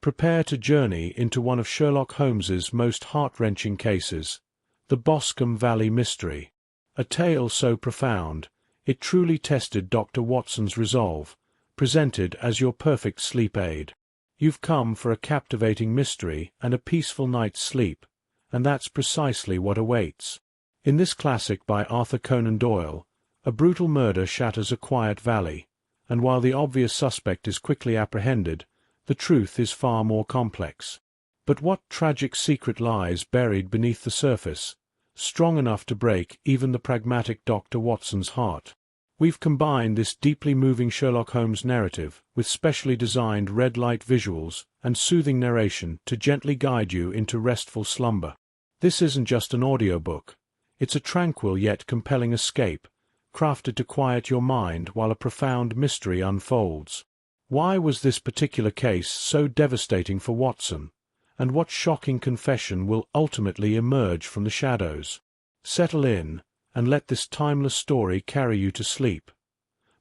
Prepare to journey into one of Sherlock Holmes's most heart-wrenching cases, the Boscombe Valley Mystery. A tale so profound, it truly tested Dr. Watson's resolve, presented as your perfect sleep aid. You've come for a captivating mystery and a peaceful night's sleep, and that's precisely what awaits. In this classic by Arthur Conan Doyle, a brutal murder shatters a quiet valley, and while the obvious suspect is quickly apprehended, the truth is far more complex. But what tragic secret lies buried beneath the surface, strong enough to break even the pragmatic Dr. Watson's heart? We've combined this deeply moving Sherlock Holmes narrative with specially designed red light visuals and soothing narration to gently guide you into restful slumber. This isn't just an audiobook. It's a tranquil yet compelling escape, crafted to quiet your mind while a profound mystery unfolds. Why was this particular case so devastating for Watson, and what shocking confession will ultimately emerge from the shadows? Settle in, and let this timeless story carry you to sleep.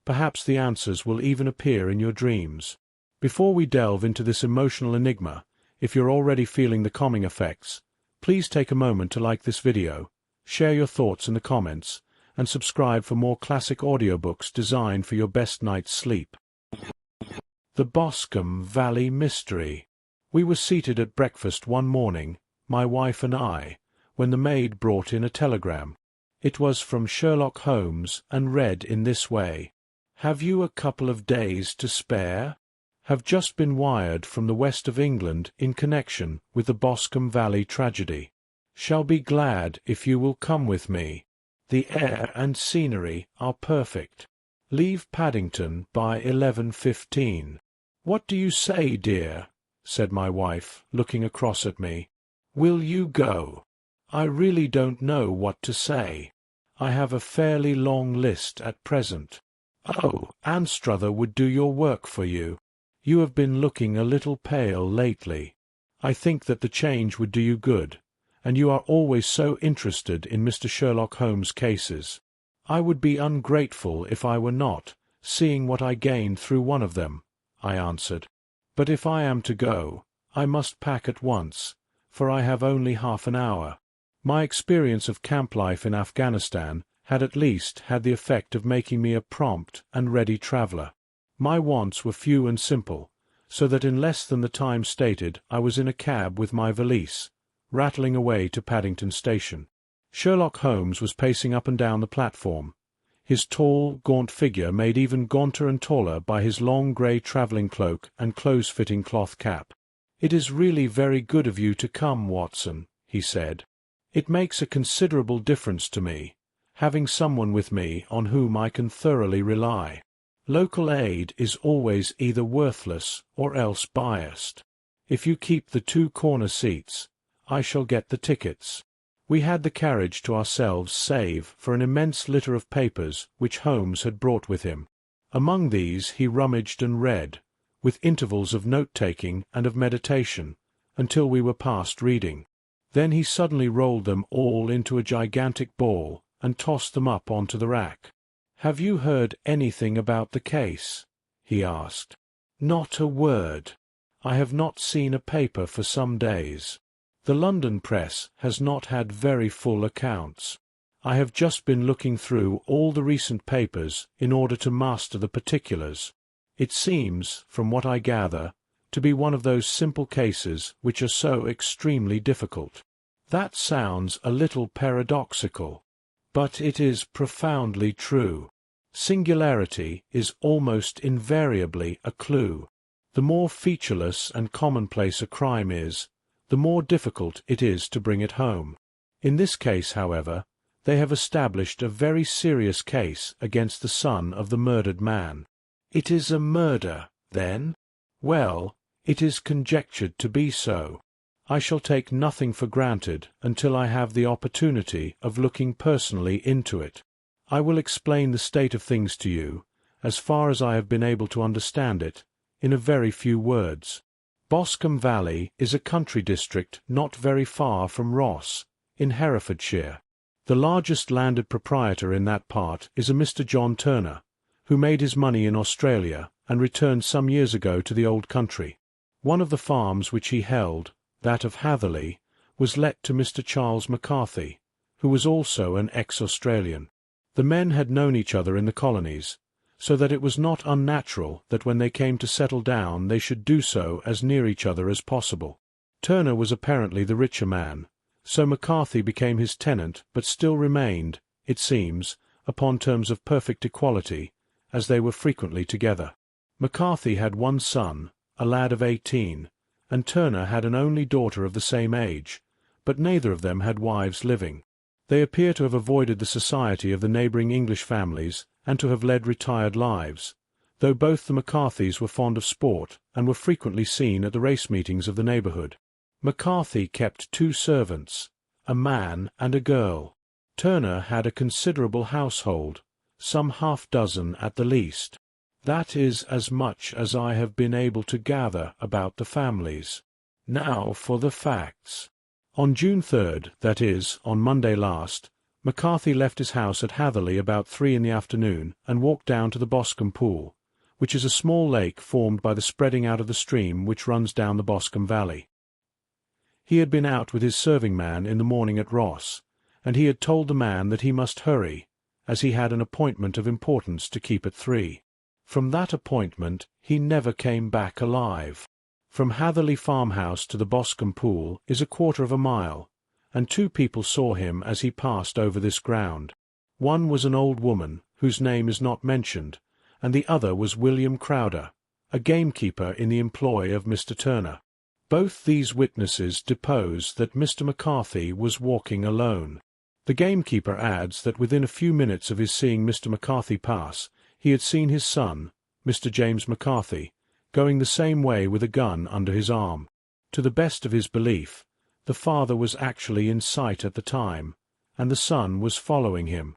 Perhaps the answers will even appear in your dreams. Before we delve into this emotional enigma, if you're already feeling the calming effects, please take a moment to like this video, share your thoughts in the comments, and subscribe for more classic audiobooks designed for your best night's sleep. The Boscombe Valley Mystery. We were seated at breakfast one morning, my wife and I, when the maid brought in a telegram. It was from Sherlock Holmes and read in this way: "Have you a couple of days to spare? Have just been wired from the west of England in connection with the Boscombe Valley tragedy. Shall be glad if you will come with me. The air and scenery are perfect. Leave Paddington by 11:15. What do you say, dear?" said my wife, looking across at me. "Will you go? I really don't know what to say. I have a fairly long list at present. Oh, Anstruther would do your work for you. You have been looking a little pale lately. I think that the change would do you good, and you are always so interested in Mr. Sherlock Holmes' cases. I would be ungrateful if I were not, seeing what I gained through one of them," I answered. "But if I am to go, I must pack at once, for I have only half an hour." My experience of camp life in Afghanistan had at least had the effect of making me a prompt and ready traveller. My wants were few and simple, so that in less than the time stated I was in a cab with my valise, rattling away to Paddington Station. Sherlock Holmes was pacing up and down the platform, his tall, gaunt figure made even gaunter and taller by his long grey travelling cloak and close-fitting cloth cap. "It is really very good of you to come, Watson," he said. "It makes a considerable difference to me, having someone with me on whom I can thoroughly rely. Local aid is always either worthless or else biased. If you keep the 2 corner seats, I shall get the tickets." We had the carriage to ourselves save for an immense litter of papers which Holmes had brought with him. Among these he rummaged and read, with intervals of note-taking and of meditation, until we were past reading. Then he suddenly rolled them all into a gigantic ball and tossed them up onto the rack. "Have you heard anything about the case?" he asked. "Not a word. I have not seen a paper for some days. The London press has not had very full accounts. I have just been looking through all the recent papers in order to master the particulars. It seems, from what I gather, to be one of those simple cases which are so extremely difficult." That sounds a little paradoxical, but it is profoundly true. Singularity is almost invariably a clue. The more featureless and commonplace a crime is, the more difficult it is to bring it home. In this case, however, they have established a very serious case against the son of the murdered man. It is a murder, then? Well, it is conjectured to be so. I shall take nothing for granted until I have the opportunity of looking personally into it. I will explain the state of things to you, as far as I have been able to understand it, in a very few words. Boscombe Valley is a country district not very far from Ross, in Herefordshire. The largest landed proprietor in that part is a Mr. John Turner, who made his money in Australia and returned some years ago to the old country. One of the farms which he held, that of Hatherley, was let to Mr. Charles McCarthy, who was also an ex-Australian. The men had known each other in the colonies, so that it was not unnatural that when they came to settle down they should do so as near each other as possible. Turner was apparently the richer man, so McCarthy became his tenant but still remained, it seems, upon terms of perfect equality, as they were frequently together. McCarthy had one son, a lad of 18, and Turner had an only daughter of the same age, but neither of them had wives living. They appear to have avoided the society of the neighbouring English families and to have led retired lives, though both the McCarthys were fond of sport and were frequently seen at the race meetings of the neighbourhood. McCarthy kept 2 servants, a man and a girl. Turner had a considerable household, some half-dozen at the least. That is as much as I have been able to gather about the families. Now for the facts. On June 3rd, that is, on Monday last, McCarthy left his house at Hatherley about 3 in the afternoon and walked down to the Boscombe Pool, which is a small lake formed by the spreading out of the stream which runs down the Boscombe Valley. He had been out with his serving man in the morning at Ross, and he had told the man that he must hurry, as he had an appointment of importance to keep at 3. From that appointment he never came back alive. From Hatherley farmhouse to the Boscombe Pool is 1/4 of a mile, and 2 people saw him as he passed over this ground. One was an old woman, whose name is not mentioned, and the other was William Crowder, a gamekeeper in the employ of Mr. Turner. Both these witnesses depose that Mr. McCarthy was walking alone. The gamekeeper adds that within a few minutes of his seeing Mr. McCarthy pass, he had seen his son, Mr. James McCarthy, going the same way with a gun under his arm. To the best of his belief, the father was actually in sight at the time, and the son was following him.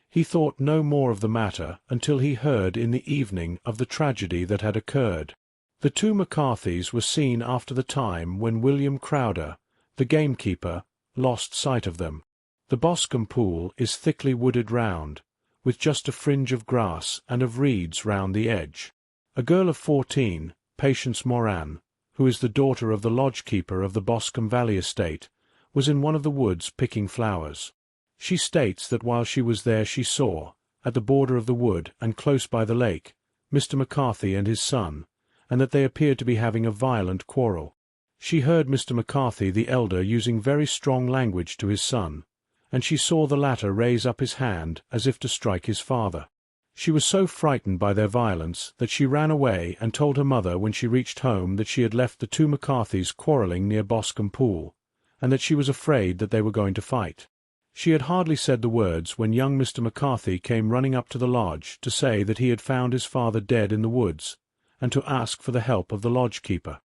He thought no more of the matter until he heard in the evening of the tragedy that had occurred. The 2 McCarthys were seen after the time when William Crowder, the gamekeeper, lost sight of them. The Boscombe Pool is thickly wooded round, with just a fringe of grass and of reeds round the edge. A girl of 14, Patience Moran, who is the daughter of the lodge-keeper of the Boscombe Valley estate, was in one of the woods picking flowers. She states that while she was there she saw, at the border of the wood and close by the lake, Mr. McCarthy and his son, and that they appeared to be having a violent quarrel. She heard Mr. McCarthy the elder using very strong language to his son, and she saw the latter raise up his hand as if to strike his father. She was so frightened by their violence that she ran away and told her mother when she reached home that she had left the 2 McCarthys quarrelling near Boscombe Pool, and that she was afraid that they were going to fight. She had hardly said the words when young Mr. McCarthy came running up to the lodge to say that he had found his father dead in the woods, and to ask for the help of the lodge-keeper.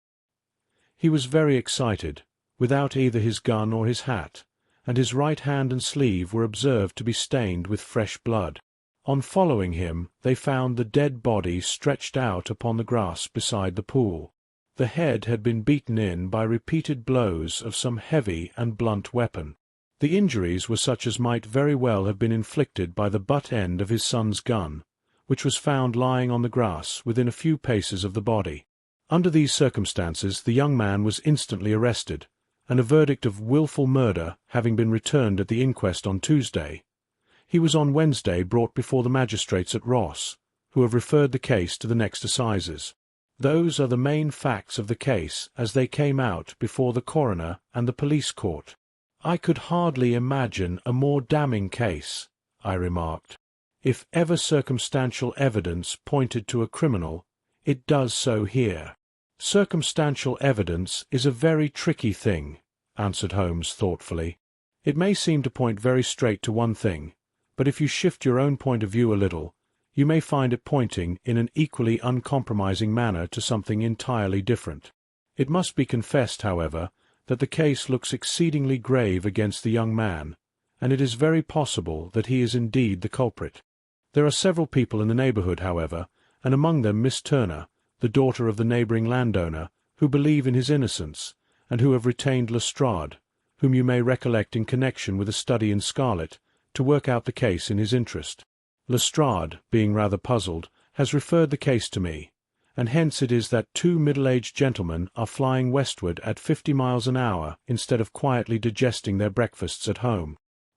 He was very excited, without either his gun or his hat, and his right hand and sleeve were observed to be stained with fresh blood. On following him, they found the dead body stretched out upon the grass beside the pool. The head had been beaten in by repeated blows of some heavy and blunt weapon. The injuries were such as might very well have been inflicted by the butt end of his son's gun, which was found lying on the grass within a few paces of the body. Under these circumstances the young man was instantly arrested, and a verdict of wilful murder having been returned at the inquest on Tuesday, he was on Wednesday brought before the magistrates at Ross, who have referred the case to the next assizes. Those are the main facts of the case as they came out before the coroner and the police court. "I could hardly imagine a more damning case," I remarked. "If ever circumstantial evidence pointed to a criminal, it does so here." "Circumstantial evidence is a very tricky thing," answered Holmes thoughtfully. "It may seem to point very straight to one thing, but if you shift your own point of view a little, you may find it pointing in an equally uncompromising manner to something entirely different. It must be confessed, however, that the case looks exceedingly grave against the young man, and it is very possible that he is indeed the culprit. There are several people in the neighbourhood, however, and among them Miss Turner, the daughter of the neighbouring landowner, who believe in his innocence, and who have retained Lestrade, whom you may recollect in connection with a study in scarlet, to work out the case in his interest. Lestrade, being rather puzzled, has referred the case to me, and hence it is that two middle-aged gentlemen are flying westward at 50 miles an hour instead of quietly digesting their breakfasts at home.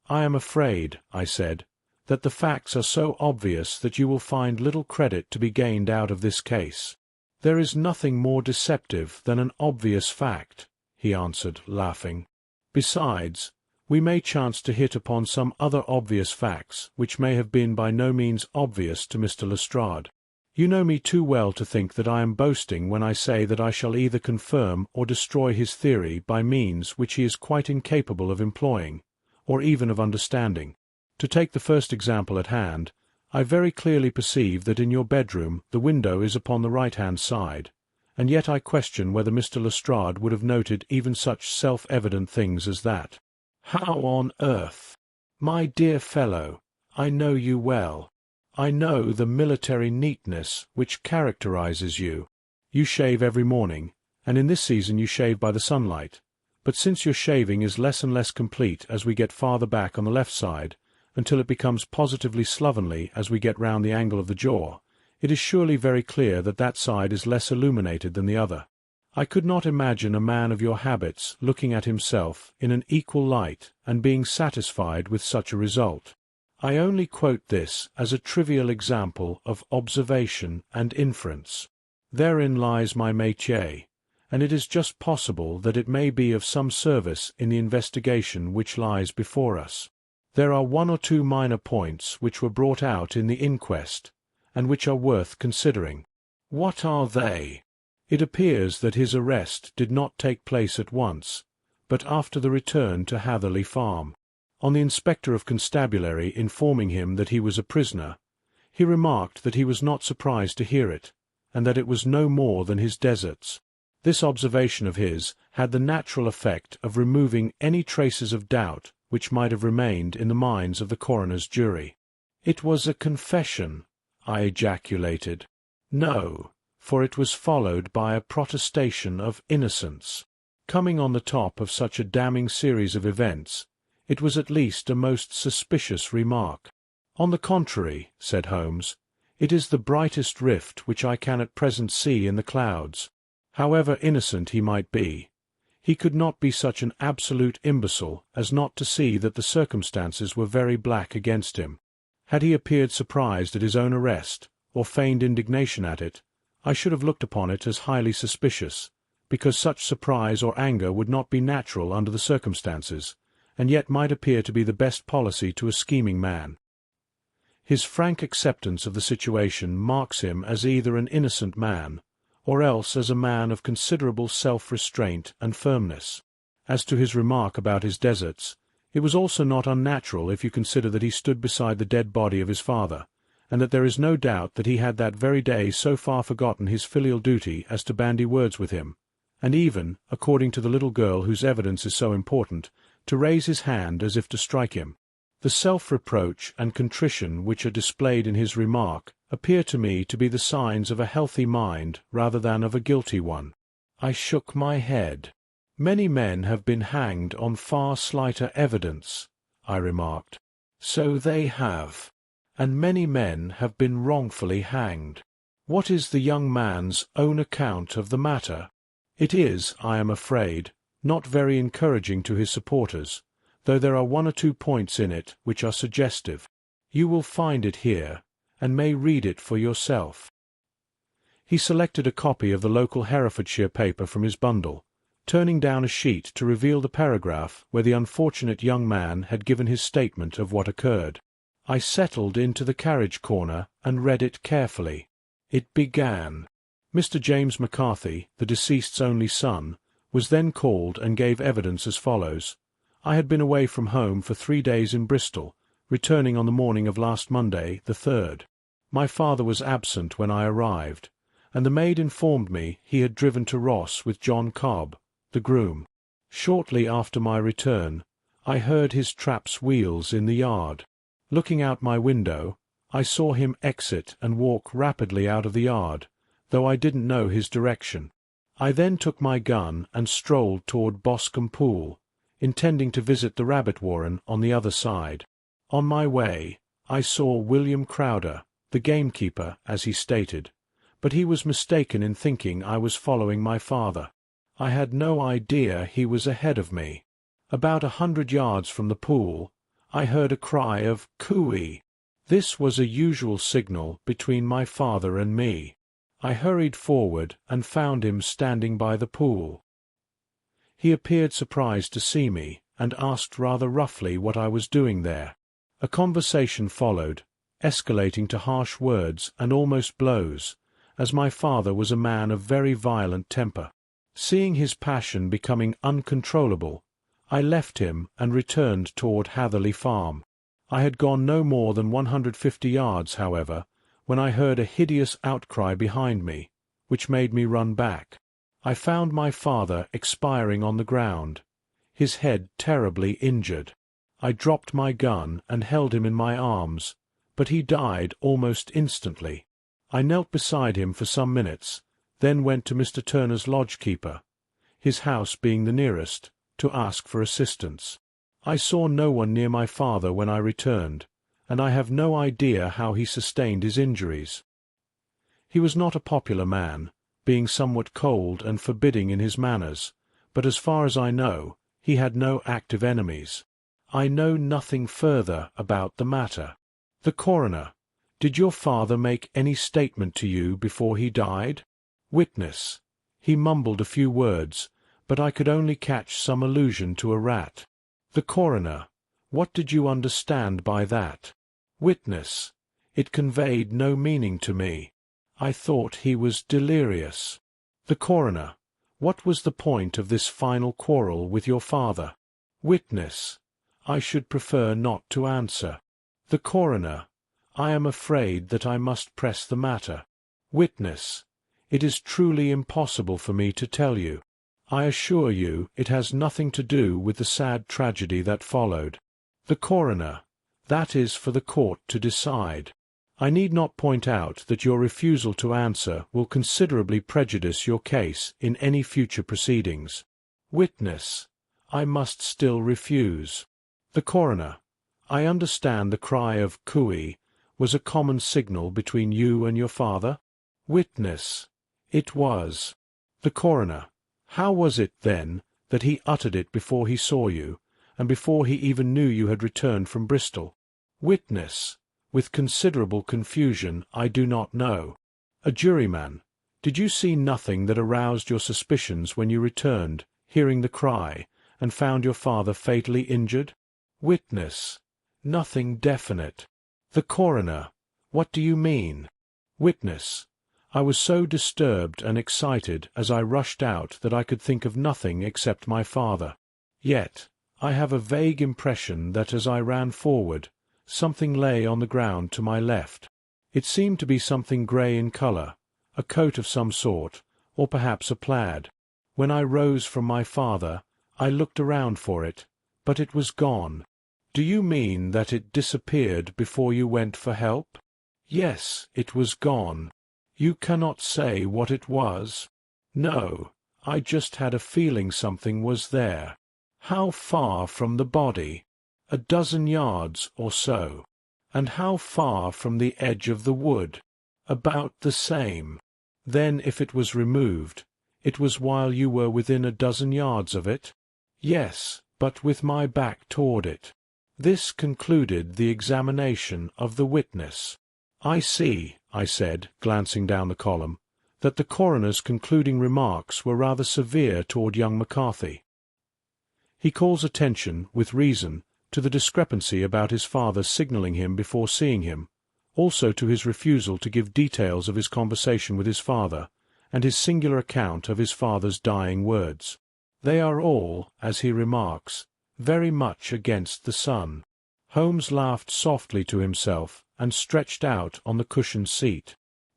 I am afraid, I said, that the facts are so obvious that you will find little credit to be gained out of this case. There is nothing more deceptive than an obvious fact, he answered, laughing. Besides, we may chance to hit upon some other obvious facts which may have been by no means obvious to Mr. Lestrade. You know me too well to think that I am boasting when I say that I shall either confirm or destroy his theory by means which he is quite incapable of employing, or even of understanding. To take the first example at hand, I very clearly perceive that in your bedroom the window is upon the right-hand side, and yet I question whether Mr. Lestrade would have noted even such self-evident things as that. How on earth? My dear fellow, I know you well. I know the military neatness which characterizes you. You shave every morning, and in this season you shave by the sunlight. But since your shaving is less and less complete as we get farther back on the left side, until it becomes positively slovenly as we get round the angle of the jaw, it is surely very clear that that side is less illuminated than the other. I could not imagine a man of your habits looking at himself in an equal light and being satisfied with such a result. I only quote this as a trivial example of observation and inference. Therein lies my métier, and it is just possible that it may be of some service in the investigation which lies before us. There are one or two minor points which were brought out in the inquest, and which are worth considering. What are they? It appears that his arrest did not take place at once, but after the return to Hatherley Farm. On the inspector of constabulary informing him that he was a prisoner, he remarked that he was not surprised to hear it, and that it was no more than his deserts. This observation of his had the natural effect of removing any traces of doubt which might have remained in the minds of the coroner's jury. "It was a confession," I ejaculated. "No, for it was followed by a protestation of innocence. Coming on the top of such a damning series of events, it was at least a most suspicious remark." "On the contrary," said Holmes, "it is the brightest rift which I can at present see in the clouds. However innocent he might be, he could not be such an absolute imbecile as not to see that the circumstances were very black against him. Had he appeared surprised at his own arrest, or feigned indignation at it, I should have looked upon it as highly suspicious, because such surprise or anger would not be natural under the circumstances, and yet might appear to be the best policy to a scheming man. His frank acceptance of the situation marks him as either an innocent man, or else as a man of considerable self-restraint and firmness. As to his remark about his deserts, it was also not unnatural if you consider that he stood beside the dead body of his father, and that there is no doubt that he had that very day so far forgotten his filial duty as to bandy words with him, and even, according to the little girl whose evidence is so important, to raise his hand as if to strike him. The self-reproach and contrition which are displayed in his remark appear to me to be the signs of a healthy mind rather than of a guilty one. I shook my head. "Many men have been hanged on far slighter evidence," I remarked. "So they have, and many men have been wrongfully hanged. What is the young man's own account of the matter?" It is, I am afraid, not very encouraging to his supporters, though there are one or two points in it which are suggestive. You will find it here, and may read it for yourself. He selected a copy of the local Herefordshire paper from his bundle, turning down a sheet to reveal the paragraph where the unfortunate young man had given his statement of what occurred. I settled into the carriage corner and read it carefully. It began, "Mr. James McCarthy, the deceased's only son, was then called and gave evidence as follows. I had been away from home for 3 days in Bristol, returning on the morning of last Monday, the 3rd. My father was absent when I arrived, and the maid informed me he had driven to Ross with John Cobb, the groom. Shortly after my return, I heard his trap's wheels in the yard. Looking out my window, I saw him exit and walk rapidly out of the yard, though I didn't know his direction. I then took my gun and strolled toward Boscombe Pool, intending to visit the rabbit warren on the other side. On my way, I saw William Crowder, the gamekeeper, as he stated, but he was mistaken in thinking I was following my father. I had no idea he was ahead of me. About 100 yards from the pool, I heard a cry of "Cooey." This was a usual signal between my father and me. I hurried forward and found him standing by the pool. He appeared surprised to see me, and asked rather roughly what I was doing there. A conversation followed, escalating to harsh words and almost blows, as my father was a man of very violent temper. Seeing his passion becoming uncontrollable, I left him and returned toward Hatherley Farm. I had gone no more than 150 yards, however, when I heard a hideous outcry behind me, which made me run back. I found my father expiring on the ground, his head terribly injured. I dropped my gun and held him in my arms, but he died almost instantly. I knelt beside him for some minutes, then went to Mr. Turner's lodge-keeper, his house being the nearest, to ask for assistance. I saw no one near my father when I returned, and I have no idea how he sustained his injuries. He was not a popular man, being somewhat cold and forbidding in his manners, but as far as I know, he had no active enemies. I know nothing further about the matter. The coroner: did your father make any statement to you before he died? Witness: he mumbled a few words, but I could only catch some allusion to a rat. The coroner: what did you understand by that? Witness: it conveyed no meaning to me. I thought he was delirious. The coroner: what was the point of this final quarrel with your father? Witness: I should prefer not to answer. The coroner: I am afraid that I must press the matter. Witness: it is truly impossible for me to tell you. I assure you it has nothing to do with the sad tragedy that followed. The coroner: that is for the court to decide. I need not point out that your refusal to answer will considerably prejudice your case in any future proceedings. Witness: I must still refuse. The coroner: I understand the cry of "Cooey" was a common signal between you and your father? Witness: it was. The coroner: how was it, then, that he uttered it before he saw you, and before he even knew you had returned from Bristol? Witness: with considerable confusion, I do not know. A juryman: did you see nothing that aroused your suspicions when you returned, hearing the cry, and found your father fatally injured? Witness: nothing definite. The coroner: what do you mean? Witness: I was so disturbed and excited as I rushed out that I could think of nothing except my father. Yet I have a vague impression that as I ran forward, something lay on the ground to my left. It seemed to be something grey in colour, a coat of some sort, or perhaps a plaid. When I rose from my father, I looked around for it, but it was gone. Do you mean that it disappeared before you went for help? Yes, it was gone. You cannot say what it was? No, I just had a feeling something was there. How far from the body? 12 yards or so. And how far from the edge of the wood? About the same. Then if it was removed, it was while you were within 12 yards of it? Yes, but with my back toward it. This concluded the examination of the witness. I see, I said, glancing down the column, that the coroner's concluding remarks were rather severe toward young McCarthy. He calls attention, with reason, to the discrepancy about his father signalling him before seeing him, also to his refusal to give details of his conversation with his father, and his singular account of his father's dying words. They are all, as he remarks, very much against the son. Holmes laughed softly to himself and stretched out on the cushioned seat.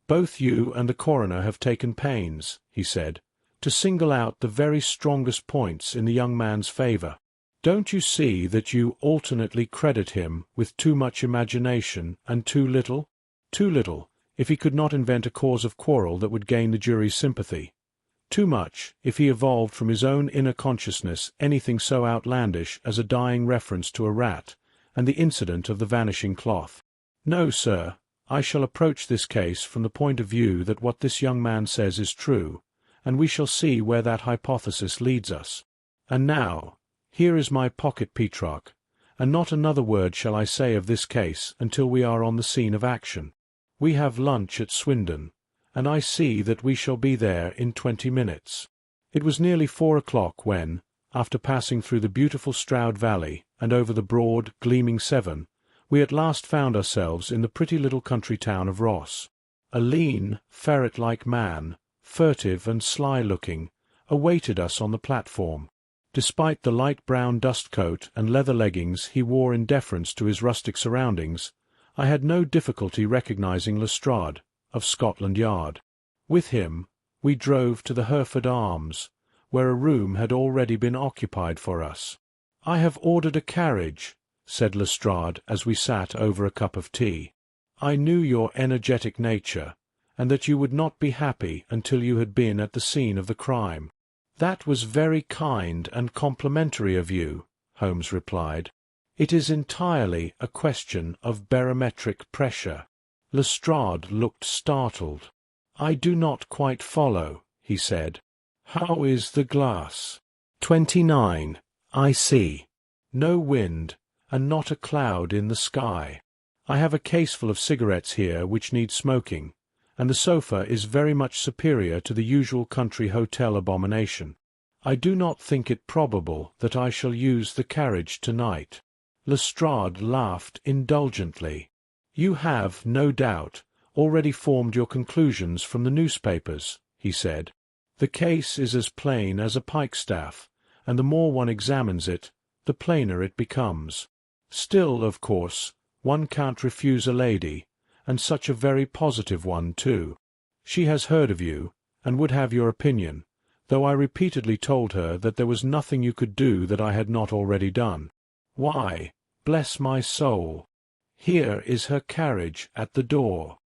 Both you and the coroner have taken pains, he said, to single out the very strongest points in the young man's favour. Don't you see that you alternately credit him with too much imagination and too little? Too little, if he could not invent a cause of quarrel that would gain the jury's sympathy. Too much, if he evolved from his own inner consciousness anything so outlandish as a dying reference to a rat, and the incident of the vanishing cloth. No, sir, I shall approach this case from the point of view that what this young man says is true, and we shall see where that hypothesis leads us. And now, here is my pocket Petrarch, and not another word shall I say of this case until we are on the scene of action. We have lunch at Swindon, and I see that we shall be there in 20 minutes. It was nearly 4 o'clock when, after passing through the beautiful Stroud Valley and over the broad, gleaming Severn, we at last found ourselves in the pretty little country town of Ross. A lean, ferret-like man, furtive and sly-looking, awaited us on the platform. Despite the light brown dust coat and leather leggings he wore in deference to his rustic surroundings, I had no difficulty recognizing Lestrade, of Scotland Yard. With him, we drove to the Hereford Arms, where a room had already been occupied for us. "I have ordered a carriage," said Lestrade as we sat over a cup of tea. "I knew your energetic nature, and that you would not be happy until you had been at the scene of the crime." "That was very kind and complimentary of you," Holmes replied. "It is entirely a question of barometric pressure." Lestrade looked startled. "I do not quite follow," he said. "How is the glass?" 29. I see. No wind, and not a cloud in the sky. I have a caseful of cigarettes here which need smoking, and the sofa is very much superior to the usual country hotel abomination. I do not think it probable that I shall use the carriage tonight." Lestrade laughed indulgently. "You have, no doubt, already formed your conclusions from the newspapers," he said. "The case is as plain as a pikestaff, and the more one examines it, the plainer it becomes. Still, of course, one can't refuse a lady, and such a very positive one, too. She has heard of you, and would have your opinion, though I repeatedly told her that there was nothing you could do that I had not already done. Why, bless my soul, here is her carriage at the door."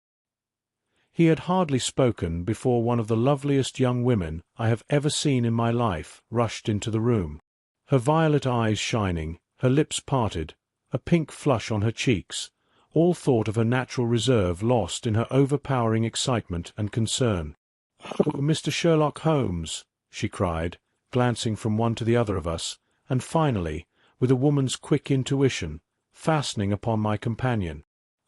He had hardly spoken before one of the loveliest young women I have ever seen in my life rushed into the room. Her violet eyes shining, her lips parted, a pink flush on her cheeks, all thought of her natural reserve lost in her overpowering excitement and concern. "Oh, Mr. Sherlock Holmes!" she cried, glancing from one to the other of us, and finally, with a woman's quick intuition, fastening upon my companion.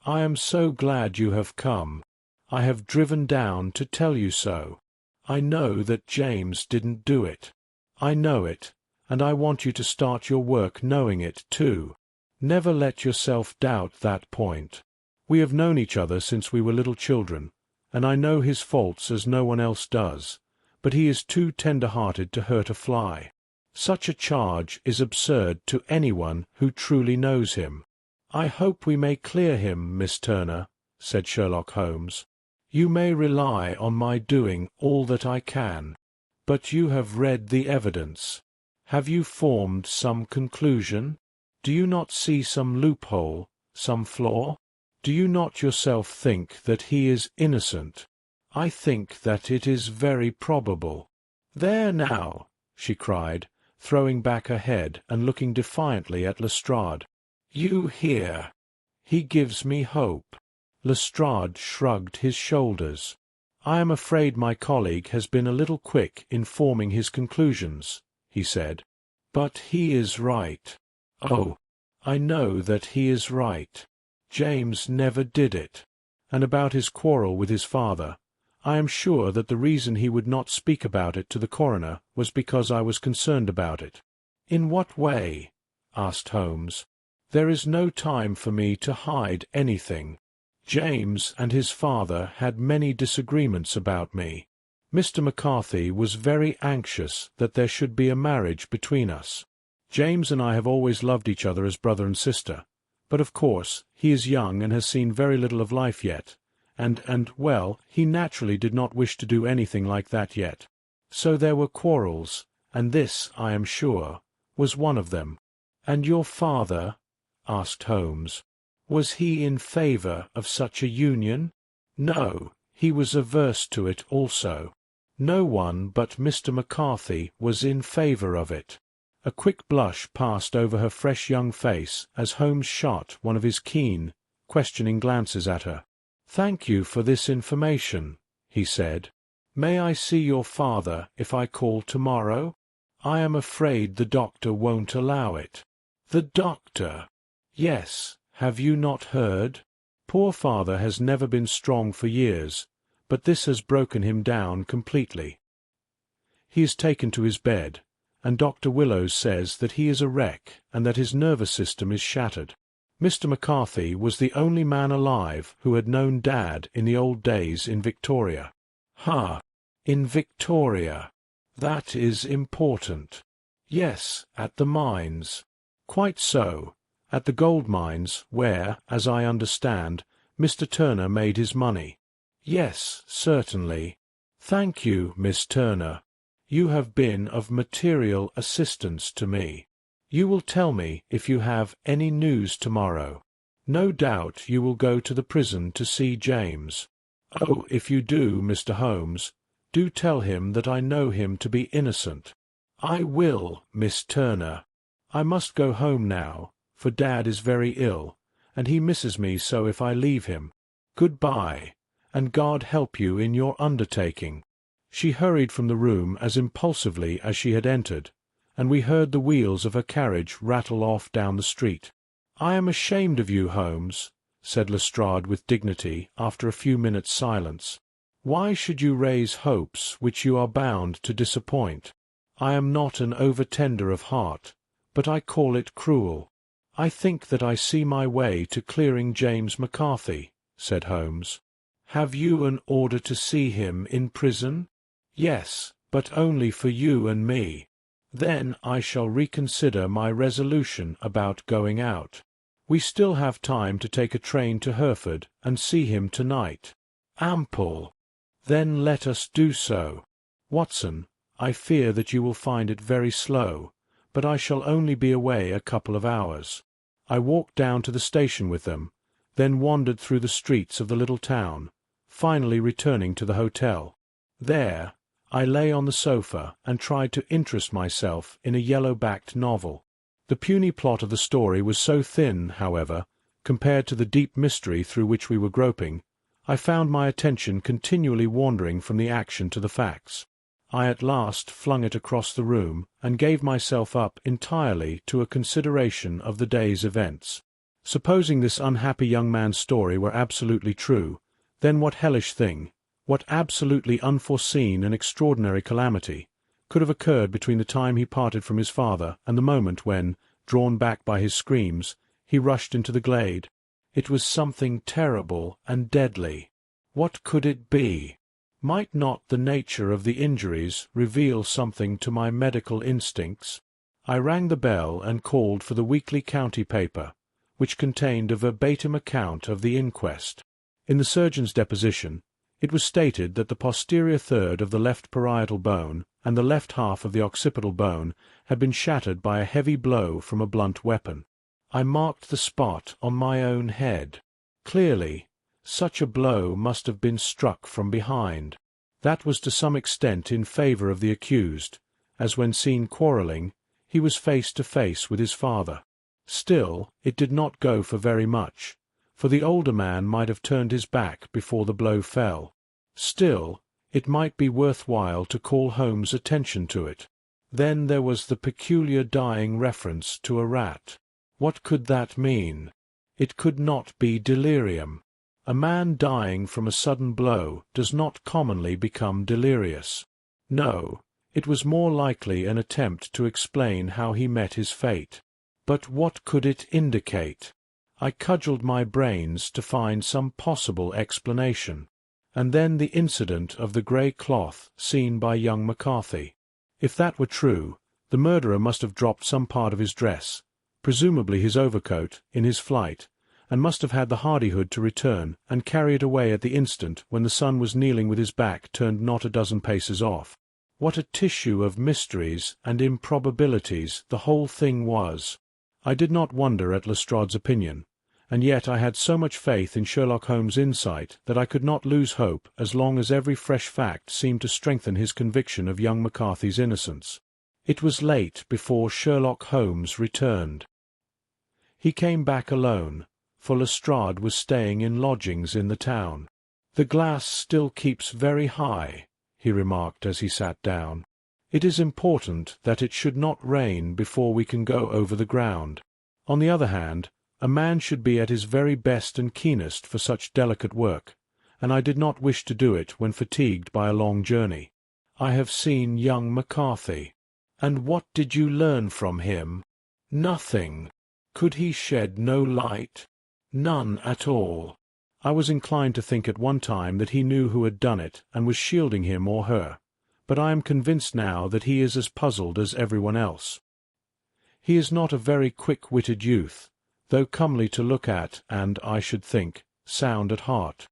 "I am so glad you have come. I have driven down to tell you so. I know that James didn't do it. I know it, and I want you to start your work knowing it, too. Never let yourself doubt that point. We have known each other since we were little children, and I know his faults as no one else does, but he is too tender-hearted to hurt a fly. Such a charge is absurd to anyone who truly knows him." "I hope we may clear him, Miss Turner," said Sherlock Holmes. "You may rely on my doing all that I can. But you have read the evidence. Have you formed some conclusion? Do you not see some loophole, some flaw? Do you not yourself think that he is innocent? I think that it is very probable." "There now," she cried, throwing back her head and looking defiantly at Lestrade. "You hear. He gives me hope." Lestrade shrugged his shoulders. "I am afraid my colleague has been a little quick in forming his conclusions," he said. "But he is right. Oh, I know that he is right. James never did it. And about his quarrel with his father, I am sure that the reason he would not speak about it to the coroner was because I was concerned about it." "In what way?" asked Holmes. "There is no time for me to hide anything. James and his father had many disagreements about me. Mr. McCarthy was very anxious that there should be a marriage between us. James and I have always loved each other as brother and sister, but of course he is young and has seen very little of life yet, well, he naturally did not wish to do anything like that yet. So there were quarrels, and this, I am sure, was one of them." "And your father?" asked Holmes. "Was he in favour of such a union?" "No, he was averse to it also. No one but Mr. McCarthy was in favour of it." A quick blush passed over her fresh young face as Holmes shot one of his keen, questioning glances at her. "Thank you for this information," he said. "May I see your father if I call tomorrow? I am afraid the doctor won't allow it." "The doctor?" "Yes, have you not heard? Poor father has never been strong for years, but this has broken him down completely. He is taken to his bed, and Dr. Willows says that he is a wreck and that his nervous system is shattered. Mr. McCarthy was the only man alive who had known Dad in the old days in Victoria." "Ha! In Victoria. That is important." "Yes, at the mines." "Quite so. At the gold mines, where, as I understand, Mr. Turner made his money." "Yes, certainly. Thank you, Miss Turner. You have been of material assistance to me. You will tell me if you have any news tomorrow. No doubt you will go to the prison to see James. Oh, if you do, Mr. Holmes, do tell him that I know him to be innocent." "I will, Miss Turner. I must go home now, for Dad is very ill, and he misses me so if I leave him. Good-bye, and God help you in your undertaking." She hurried from the room as impulsively as she had entered, and we heard the wheels of her carriage rattle off down the street. "I am ashamed of you, Holmes," said Lestrade with dignity after a few minutes' silence. "Why should you raise hopes which you are bound to disappoint? I am not an over-tender of heart, but I call it cruel." "I think that I see my way to clearing James McCarthy," said Holmes. "Have you an order to see him in prison?" "Yes, but only for you and me. Then I shall reconsider my resolution about going out. We still have time to take a train to Hereford and see him tonight." "Ample. Then let us do so. Watson, I fear that you will find it very slow, but I shall only be away a couple of hours." I walked down to the station with them, then wandered through the streets of the little town, finally returning to the hotel. There I lay on the sofa and tried to interest myself in a yellow-backed novel. The puny plot of the story was so thin, however, compared to the deep mystery through which we were groping, I found my attention continually wandering from the action to the facts. I at last flung it across the room and gave myself up entirely to a consideration of the day's events. Supposing this unhappy young man's story were absolutely true, then what hellish thing, what absolutely unforeseen and extraordinary calamity, could have occurred between the time he parted from his father and the moment when, drawn back by his screams, he rushed into the glade? It was something terrible and deadly. What could it be? Might not the nature of the injuries reveal something to my medical instincts? I rang the bell and called for the weekly county paper, which contained a verbatim account of the inquest. In the surgeon's deposition, it was stated that the posterior third of the left parietal bone and the left half of the occipital bone had been shattered by a heavy blow from a blunt weapon. I marked the spot on my own head. Clearly, such a blow must have been struck from behind. That was to some extent in favour of the accused, as when seen quarrelling, he was face to face with his father. Still, it did not go for very much, for the older man might have turned his back before the blow fell. Still, it might be worthwhile to call Holmes' attention to it. Then there was the peculiar dying reference to a rat. What could that mean? It could not be delirium. A man dying from a sudden blow does not commonly become delirious. No, it was more likely an attempt to explain how he met his fate. But what could it indicate? I cudgelled my brains to find some possible explanation. And then the incident of the grey cloth seen by young McCarthy. If that were true, the murderer must have dropped some part of his dress, presumably his overcoat, in his flight, and must have had the hardihood to return and carry it away at the instant when the son was kneeling with his back turned not a dozen paces off. What a tissue of mysteries and improbabilities the whole thing was! I did not wonder at Lestrade's opinion, and yet I had so much faith in Sherlock Holmes' insight that I could not lose hope as long as every fresh fact seemed to strengthen his conviction of young McCarthy's innocence. It was late before Sherlock Holmes returned. He came back alone, for Lestrade was staying in lodgings in the town. "The glass still keeps very high," he remarked as he sat down. "It is important that it should not rain before we can go over the ground. On the other hand, a man should be at his very best and keenest for such delicate work, and I did not wish to do it when fatigued by a long journey. I have seen young McCarthy." "And what did you learn from him?" "Nothing." "Could he shed no light?" "None at all." I was inclined to think at one time that he knew who had done it and was shielding him or her, but I am convinced now that he is as puzzled as everyone else. He is not a very quick-witted youth, though comely to look at and, I should think, sound at heart.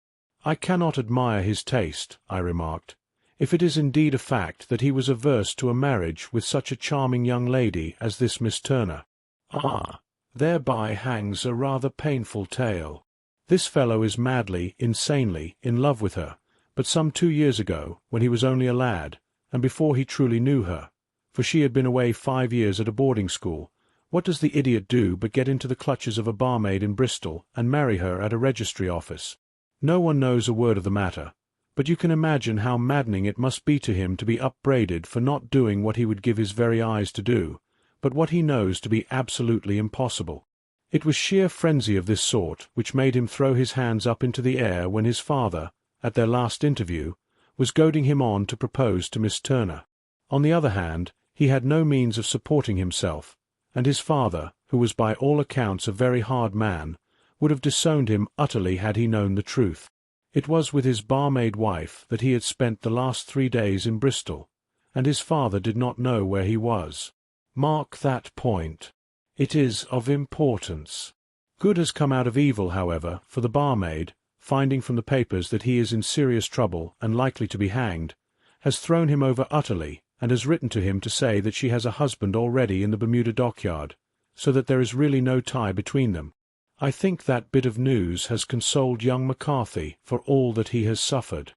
"I cannot admire his taste," I remarked, "if it is indeed a fact that he was averse to a marriage with such a charming young lady as this Miss Turner. Ah, thereby hangs a rather painful tale. This fellow is madly, insanely, in love with her, but some 2 years ago, when he was only a lad, and before he truly knew her, for she had been away 5 years at a boarding school, what does the idiot do but get into the clutches of a barmaid in Bristol and marry her at a registry office? No one knows a word of the matter, but you can imagine how maddening it must be to him to be upbraided for not doing what he would give his very eyes to do, but what he knows to be absolutely impossible. It was sheer frenzy of this sort which made him throw his hands up into the air when his father, at their last interview, was goading him on to propose to Miss Turner. On the other hand, he had no means of supporting himself, and his father, who was by all accounts a very hard man, would have disowned him utterly had he known the truth. It was with his barmaid wife that he had spent the last 3 days in Bristol, and his father did not know where he was. Mark that point. It is of importance. Good has come out of evil, however, for the barmaid, finding from the papers that he is in serious trouble and likely to be hanged, has thrown him over utterly, and has written to him to say that she has a husband already in the Bermuda dockyard, so that there is really no tie between them. I think that bit of news has consoled young McCarthy for all that he has suffered.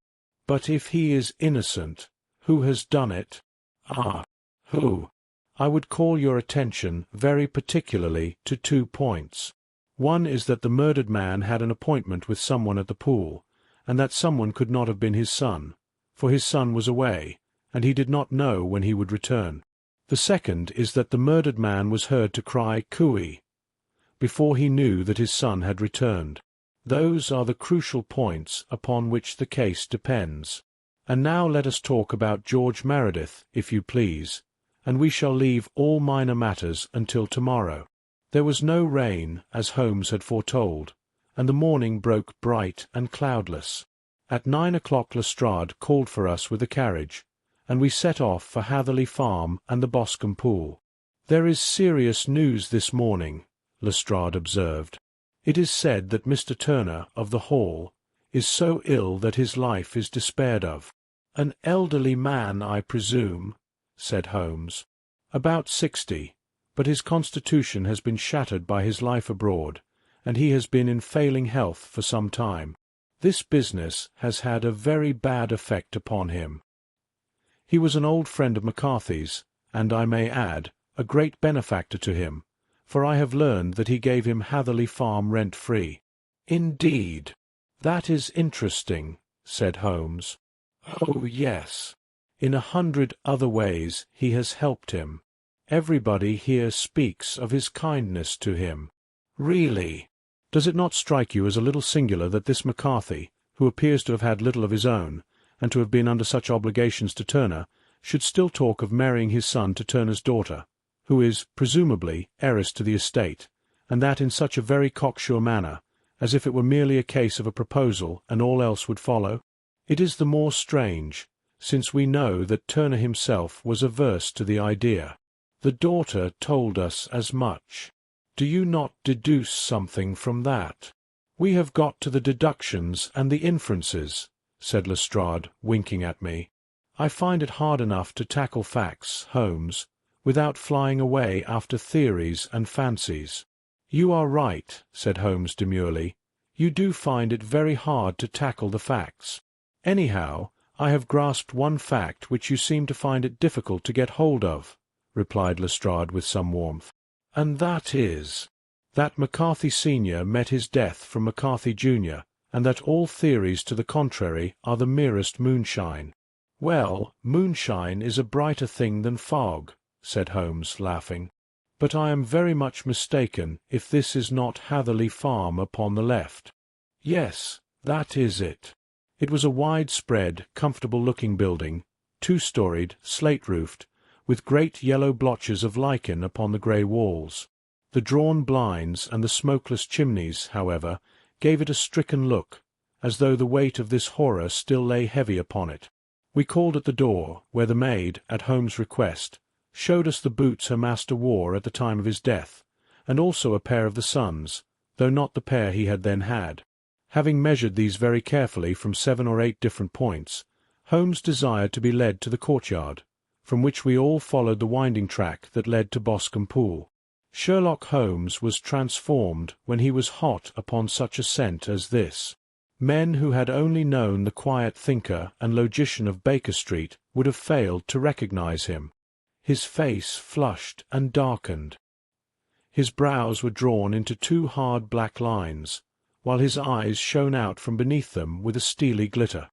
But if he is innocent, who has done it? Ah, who? I would call your attention very particularly to 2 points. One is that the murdered man had an appointment with someone at the pool, and that someone could not have been his son, for his son was away, and he did not know when he would return. The second is that the murdered man was heard to cry "Cooey" before he knew that his son had returned. Those are the crucial points upon which the case depends. And now let us talk about George Meredith, if you please, and we shall leave all minor matters until tomorrow. There was no rain, as Holmes had foretold, and the morning broke bright and cloudless. At 9 o'clock Lestrade called for us with a carriage, and we set off for Hatherley Farm and the Boscombe Pool. "There is serious news this morning," Lestrade observed. "It is said that Mr. Turner, of the Hall, is so ill that his life is despaired of." "An elderly man, I presume," said Holmes. "About 60, but his constitution has been shattered by his life abroad, and he has been in failing health for some time. This business has had a very bad effect upon him. He was an old friend of McCarthy's, and I may add, a great benefactor to him, for I have learned that he gave him Hatherley Farm rent-free." "Indeed. That is interesting," said Holmes. "Oh, yes. In 100 other ways he has helped him. Everybody here speaks of his kindness to him." "Really? Does it not strike you as a little singular that this McCarthy, who appears to have had little of his own, and to have been under such obligations to Turner, should still talk of marrying his son to Turner's daughter, who is, presumably, heiress to the estate, and that in such a very cocksure manner, as if it were merely a case of a proposal and all else would follow? It is the more strange, since we know that Turner himself was averse to the idea. The daughter told us as much. Do you not deduce something from that?" "We have got to the deductions and the inferences," said Lestrade, winking at me. "I find it hard enough to tackle facts, Holmes, without flying away after theories and fancies." "You are right," said Holmes demurely. "You do find it very hard to tackle the facts. Anyhow, I have grasped one fact which you seem to find it difficult to get hold of," replied Lestrade with some warmth. "And that is?" that McCarthy Sr. met his death from McCarthy Jr., and that all theories to the contrary are the merest moonshine. "Well, moonshine is a brighter thing than fog," said Holmes, laughing. "But I am very much mistaken if this is not Hatherley Farm upon the left." "Yes, that is it." It was a widespread, comfortable-looking building, two-storied, slate-roofed, with great yellow blotches of lichen upon the grey walls. The drawn blinds and the smokeless chimneys, however, gave it a stricken look, as though the weight of this horror still lay heavy upon it. We called at the door, where the maid, at Holmes' request, showed us the boots her master wore at the time of his death, and also a pair of the son's, though not the pair he had then had. Having measured these very carefully from 7 or 8 different points, Holmes desired to be led to the courtyard, from which we all followed the winding track that led to Boscombe Pool. Sherlock Holmes was transformed when he was hot upon such a scent as this. Men who had only known the quiet thinker and logician of Baker Street would have failed to recognize him. His face flushed and darkened. His brows were drawn into 2 hard black lines, while his eyes shone out from beneath them with a steely glitter.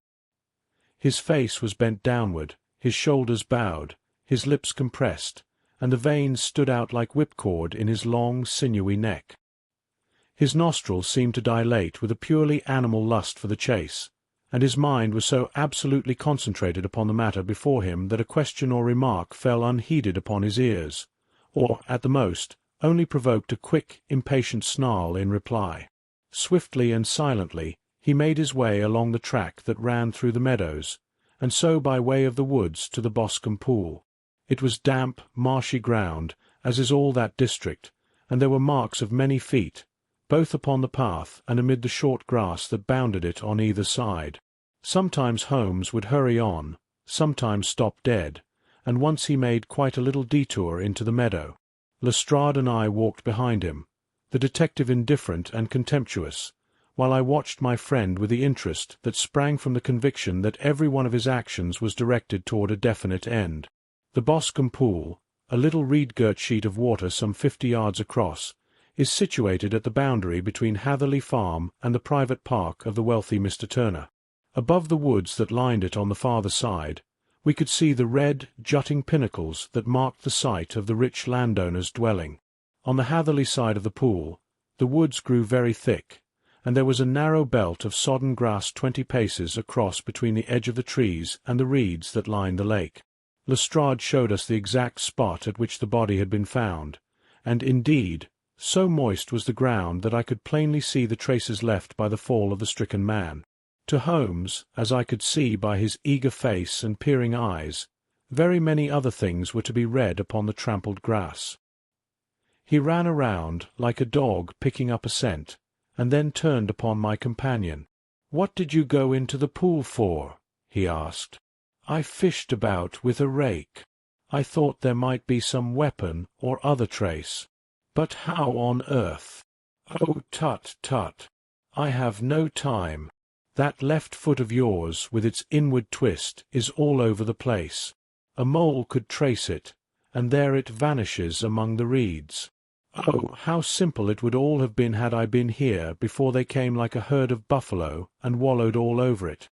His face was bent downward, his shoulders bowed, his lips compressed, and the veins stood out like whipcord in his long, sinewy neck. His nostrils seemed to dilate with a purely animal lust for the chase, and his mind was so absolutely concentrated upon the matter before him that a question or remark fell unheeded upon his ears, or, at the most, only provoked a quick, impatient snarl in reply. Swiftly and silently he made his way along the track that ran through the meadows, and so by way of the woods to the Boscombe Pool. It was damp, marshy ground, as is all that district, and there were marks of many feet, both upon the path and amid the short grass that bounded it on either side. Sometimes Holmes would hurry on, sometimes stop dead, and once he made quite a little detour into the meadow. Lestrade and I walked behind him, the detective indifferent and contemptuous, while I watched my friend with the interest that sprang from the conviction that every one of his actions was directed toward a definite end. The Boscombe Pool, a little reed-girt sheet of water some 50 yards across, is situated at the boundary between Hatherley Farm and the private park of the wealthy Mr. Turner. Above the woods that lined it on the farther side, we could see the red, jutting pinnacles that marked the site of the rich landowner's dwelling. On the Hatherley side of the pool, the woods grew very thick, and there was a narrow belt of sodden grass 20 paces across between the edge of the trees and the reeds that lined the lake. Lestrade showed us the exact spot at which the body had been found, and, indeed, so moist was the ground that I could plainly see the traces left by the fall of the stricken man. To Holmes, as I could see by his eager face and peering eyes, very many other things were to be read upon the trampled grass. He ran around, like a dog picking up a scent, and then turned upon my companion. "What did you go into the pool for?" he asked. "I fished about with a rake. I thought there might be some weapon or other trace. But how on earth—" "Oh, tut, tut! I have no time. That left foot of yours, with its inward twist, is all over the place. A mole could trace it, and there it vanishes among the reeds. Oh, how simple it would all have been had I been here before they came like a herd of buffalo and wallowed all over it.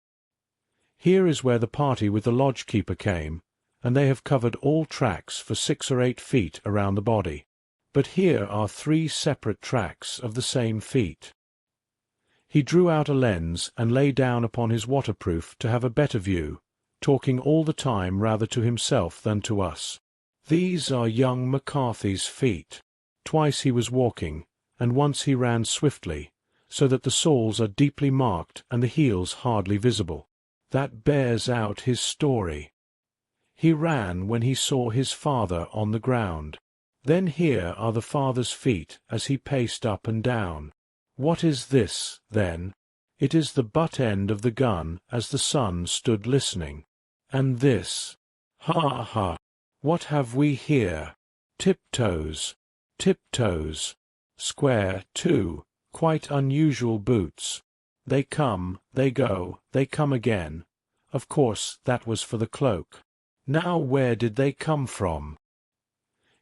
Here is where the party with the lodge-keeper came, and they have covered all tracks for 6 or 8 feet around the body. But here are 3 separate tracks of the same feet." He drew out a lens and lay down upon his waterproof to have a better view, talking all the time rather to himself than to us. "These are young McCarthy's feet. Twice he was walking, and once he ran swiftly, so that the soles are deeply marked and the heels hardly visible. That bears out his story. He ran when he saw his father on the ground. Then here are the father's feet as he paced up and down. What is this, then? It is the butt end of the gun as the son stood listening. And this? Ha, ha! What have we here? Tiptoes. Tiptoes. Square, too. Quite unusual boots. They come, they go, they come again. Of course, that was for the cloak. Now where did they come from?"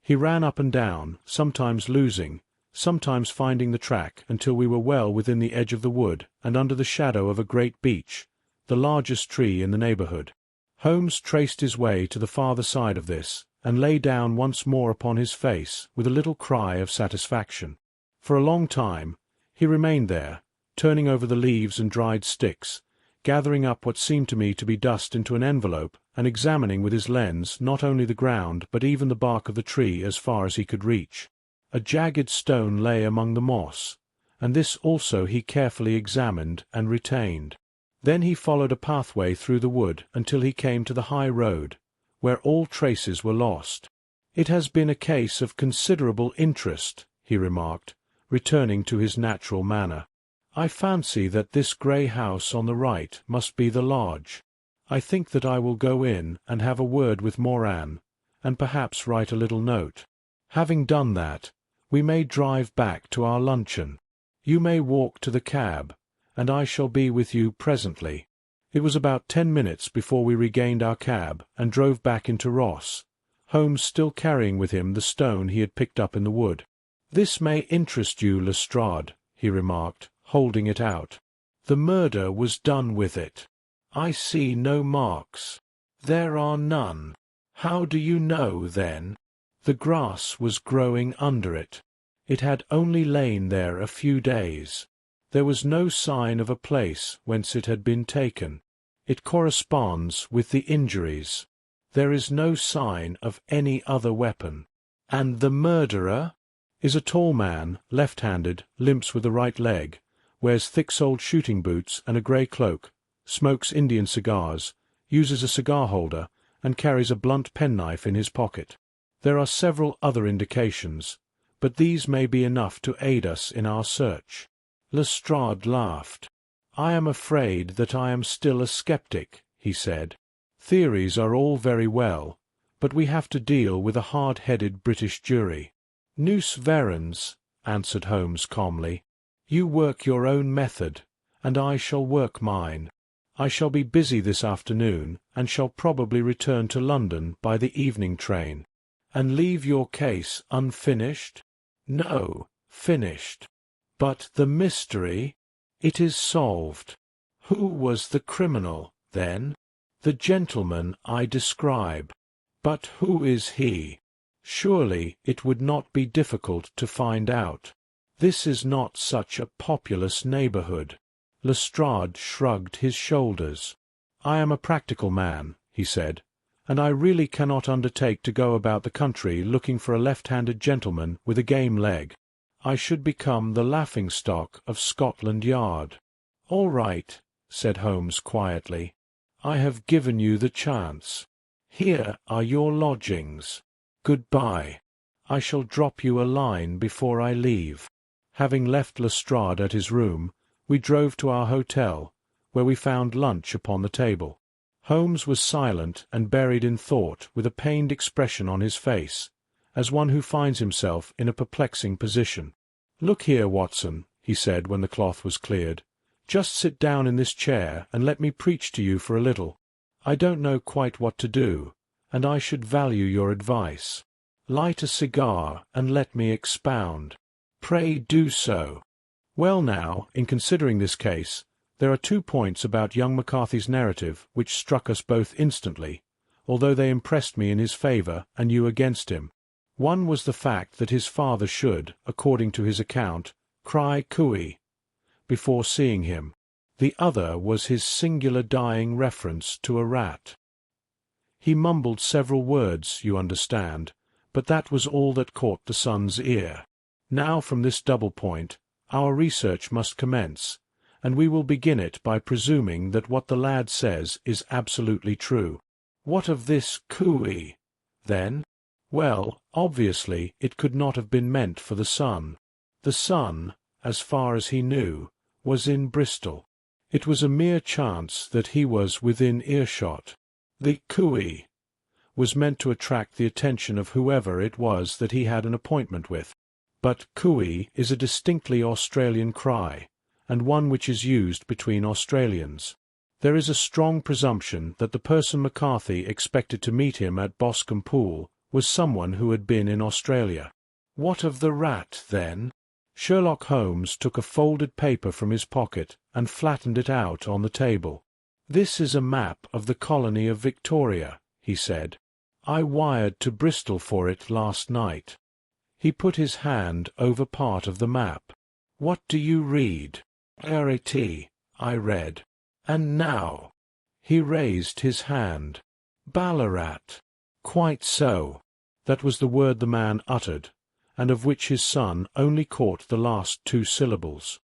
He ran up and down, sometimes losing, sometimes finding the track until we were well within the edge of the wood and under the shadow of a great beech, the largest tree in the neighbourhood. Holmes traced his way to the farther side of this, and lay down once more upon his face with a little cry of satisfaction. For a long time he remained there, turning over the leaves and dried sticks, gathering up what seemed to me to be dust into an envelope, and examining with his lens not only the ground but even the bark of the tree as far as he could reach. A jagged stone lay among the moss, and this also he carefully examined and retained. Then he followed a pathway through the wood until he came to the high road, where all traces were lost. "It has been a case of considerable interest," he remarked, returning to his natural manner. "I fancy that this grey house on the right must be the lodge. I think that I will go in and have a word with Moran, and perhaps write a little note. Having done that, we may drive back to our luncheon. You may walk to the cab, and I shall be with you presently." It was about 10 minutes before we regained our cab and drove back into Ross, Holmes still carrying with him the stone he had picked up in the wood. "This may interest you, Lestrade," he remarked, holding it out. "The murder was done with it. I see no marks." "There are none." "How do you know, then?" "The grass was growing under it. It had only lain there a few days. There was no sign of a place whence it had been taken. It corresponds with the injuries. There is no sign of any other weapon." "And the murderer?" "Is a tall man, left-handed, limps with the right leg, wears thick-soled shooting boots and a grey cloak, smokes Indian cigars, uses a cigar-holder, and carries a blunt penknife in his pocket. There are several other indications, but these may be enough to aid us in our search." Lestrade laughed. "I am afraid that I am still a sceptic," he said. "Theories are all very well, but we have to deal with a hard-headed British jury." "Nous verrons," answered Holmes calmly. "You work your own method, and I shall work mine. I shall be busy this afternoon, and shall probably return to London by the evening train." "And leave your case unfinished?" "No, finished." "But the mystery?" "It is solved." "Who was the criminal, then?" "The gentleman I describe." "But who is he?" "Surely it would not be difficult to find out. This is not such a populous neighbourhood." Lestrade shrugged his shoulders. "I am a practical man," he said, "and I really cannot undertake to go about the country looking for a left-handed gentleman with a game leg. I should become the laughing-stock of Scotland Yard." "All right," said Holmes quietly. "I have given you the chance. Here are your lodgings. Good-bye. I shall drop you a line before I leave." Having left Lestrade at his room, we drove to our hotel, where we found lunch upon the table. Holmes was silent and buried in thought, with a pained expression on his face, as one who finds himself in a perplexing position. "Look here, Watson," he said when the cloth was cleared. "Just sit down in this chair and let me preach to you for a little. I don't know quite what to do, and I should value your advice. Light a cigar and let me expound." "Pray do so." "Well now, in considering this case, there are 2 points about young McCarthy's narrative which struck us both instantly, although they impressed me in his favour and you against him. One was the fact that his father should, according to his account, cry cooey before seeing him. The other was his singular dying reference to a rat. He mumbled several words, you understand, but that was all that caught the son's ear. Now from this double point our research must commence, and we will begin it by presuming that what the lad says is absolutely true." "What of this cooey, then?" "Well, obviously it could not have been meant for the son. The son, as far as he knew, was in Bristol. It was a mere chance that he was within earshot. The cooey was meant to attract the attention of whoever it was that he had an appointment with. But cooey is a distinctly Australian cry, and one which is used between Australians. There is a strong presumption that the person McCarthy expected to meet him at Boscombe Pool was someone who had been in Australia." "What of the rat, then?" Sherlock Holmes took a folded paper from his pocket and flattened it out on the table. "This is a map of the colony of Victoria," he said. "I wired to Bristol for it last night." He put his hand over part of the map. "What do you read?" "Arity," I read. "And now?" He raised his hand. "Ballarat." "Quite so." That was the word the man uttered, and of which his son only caught the last two syllables.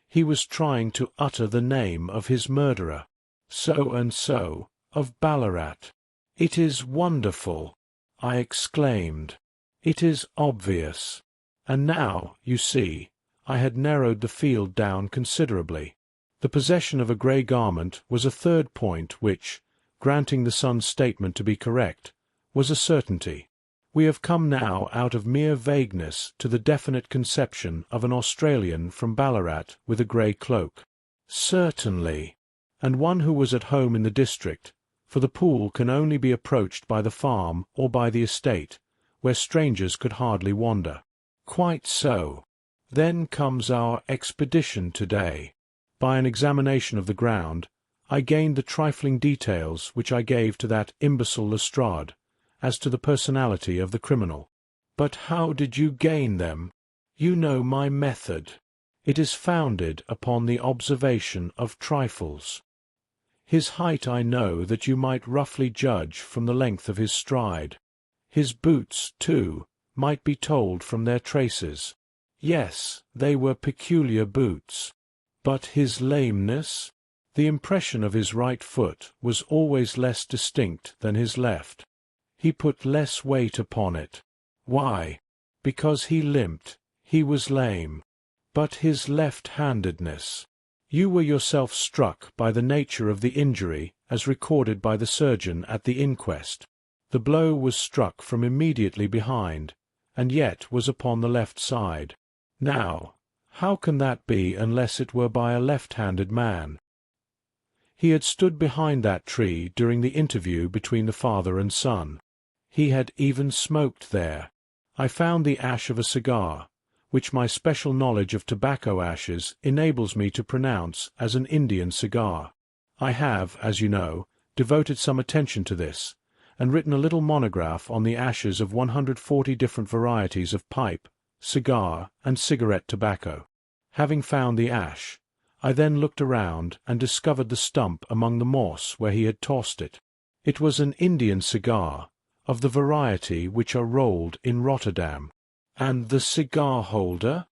He was trying to utter the name of his murderer. "So-and-so, of Ballarat." "It is wonderful," I exclaimed. "It is obvious." And now, you see, I had narrowed the field down considerably. The possession of a grey garment was a third point which, granting the son's statement to be correct, was a certainty. We have come now out of mere vagueness to the definite conception of an Australian from Ballarat with a grey cloak. Certainly. And one who was at home in the district, for the pool can only be approached by the farm or by the estate, where strangers could hardly wander. Quite so. Then comes our expedition today. By an examination of the ground, I gained the trifling details which I gave to that imbecile Lestrade, as to the personality of the criminal. But how did you gain them? You know my method. It is founded upon the observation of trifles. His height I know that you might roughly judge from the length of his stride. His boots, too, might be told from their traces. Yes, they were peculiar boots. But his lameness? The impression of his right foot was always less distinct than his left. He put less weight upon it. Why? Because he limped, he was lame. But his left-handedness? You were yourself struck by the nature of the injury as recorded by the surgeon at the inquest. The blow was struck from immediately behind, and yet was upon the left side. Now, how can that be unless it were by a left-handed man? He had stood behind that tree during the interview between the father and son. He had even smoked there. I found the ash of a cigar, which my special knowledge of tobacco ashes enables me to pronounce as an Indian cigar. I have, as you know, devoted some attention to this, and written a little monograph on the ashes of 140 different varieties of pipe, cigar, and cigarette tobacco. Having found the ash, I then looked around and discovered the stump among the moss where he had tossed it. It was an Indian cigar, of the variety which are rolled in Rotterdam. And the cigar-holder?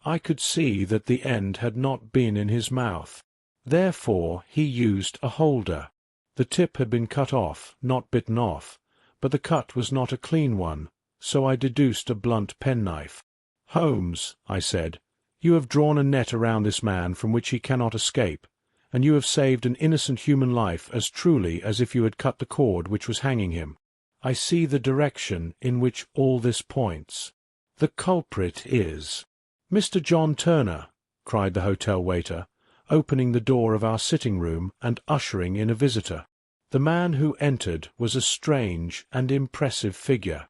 I could see that the end had not been in his mouth. Therefore he used a holder. The tip had been cut off, not bitten off, but the cut was not a clean one, so I deduced a blunt penknife. "Holmes," I said, "you have drawn a net around this man from which he cannot escape, and you have saved an innocent human life as truly as if you had cut the cord which was hanging him. I see the direction in which all this points. The culprit is—" "Mr. John Turner," cried the hotel waiter, opening the door of our sitting-room and ushering in a visitor. The man who entered was a strange and impressive figure.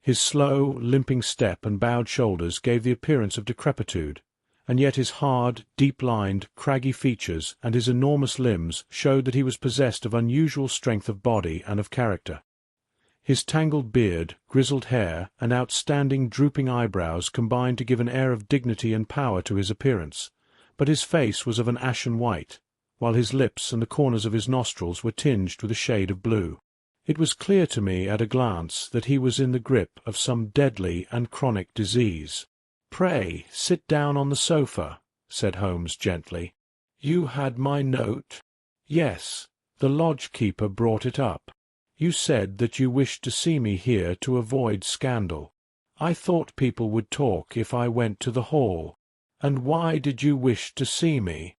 His slow, limping step and bowed shoulders gave the appearance of decrepitude, and yet his hard, deep-lined, craggy features and his enormous limbs showed that he was possessed of unusual strength of body and of character. His tangled beard, grizzled hair, and outstanding drooping eyebrows combined to give an air of dignity and power to his appearance, but his face was of an ashen white, while his lips and the corners of his nostrils were tinged with a shade of blue. It was clear to me at a glance that he was in the grip of some deadly and chronic disease. "Pray, sit down on the sofa," said Holmes gently. "You had my note?" "Yes, the lodge-keeper brought it up. You said that you wished to see me here to avoid scandal. I thought people would talk if I went to the hall. And why did you wish to see me?"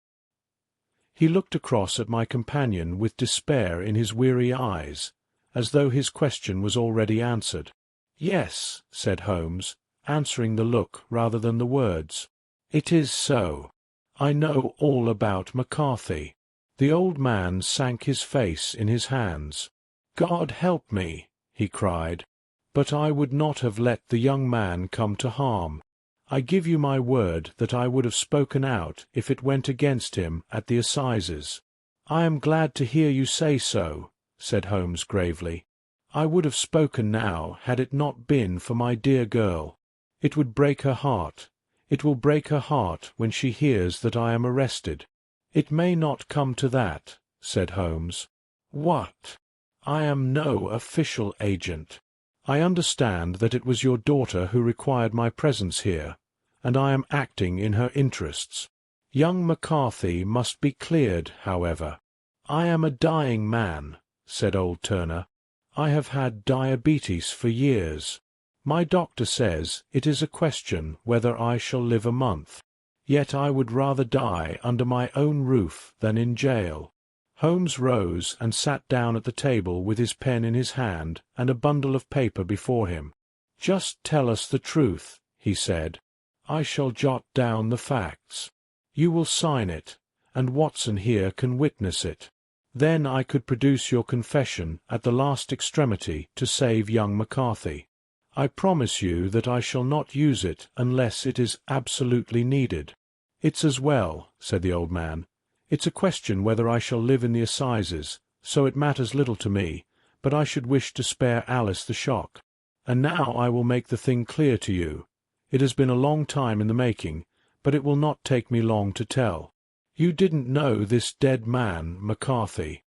He looked across at my companion with despair in his weary eyes, as though his question was already answered. "Yes," said Holmes, answering the look rather than the words. "It is so. I know all about McCarthy." The old man sank his face in his hands. "God help me," he cried, "but I would not have let the young man come to harm. I give you my word that I would have spoken out if it went against him at the assizes." "I am glad to hear you say so," said Holmes gravely. "I would have spoken now had it not been for my dear girl. It would break her heart. It will break her heart when she hears that I am arrested." "It may not come to that," said Holmes. "What?" "I am no official agent. I understand that it was your daughter who required my presence here, and I am acting in her interests. Young McCarthy must be cleared, however." "I am a dying man," said old Turner. "I have had diabetes for years. My doctor says it is a question whether I shall live a month. Yet I would rather die under my own roof than in jail." Holmes rose and sat down at the table with his pen in his hand and a bundle of paper before him. "Just tell us the truth," he said. "I shall jot down the facts. You will sign it, and Watson here can witness it. Then I could produce your confession at the last extremity to save young McCarthy. I promise you that I shall not use it unless it is absolutely needed." "It's as well," said the old man. "It's a question whether I shall live in the assizes, so it matters little to me, but I should wish to spare Alice the shock. And now I will make the thing clear to you. It has been a long time in the making, but it will not take me long to tell. You didn't know this dead man, McCarthy.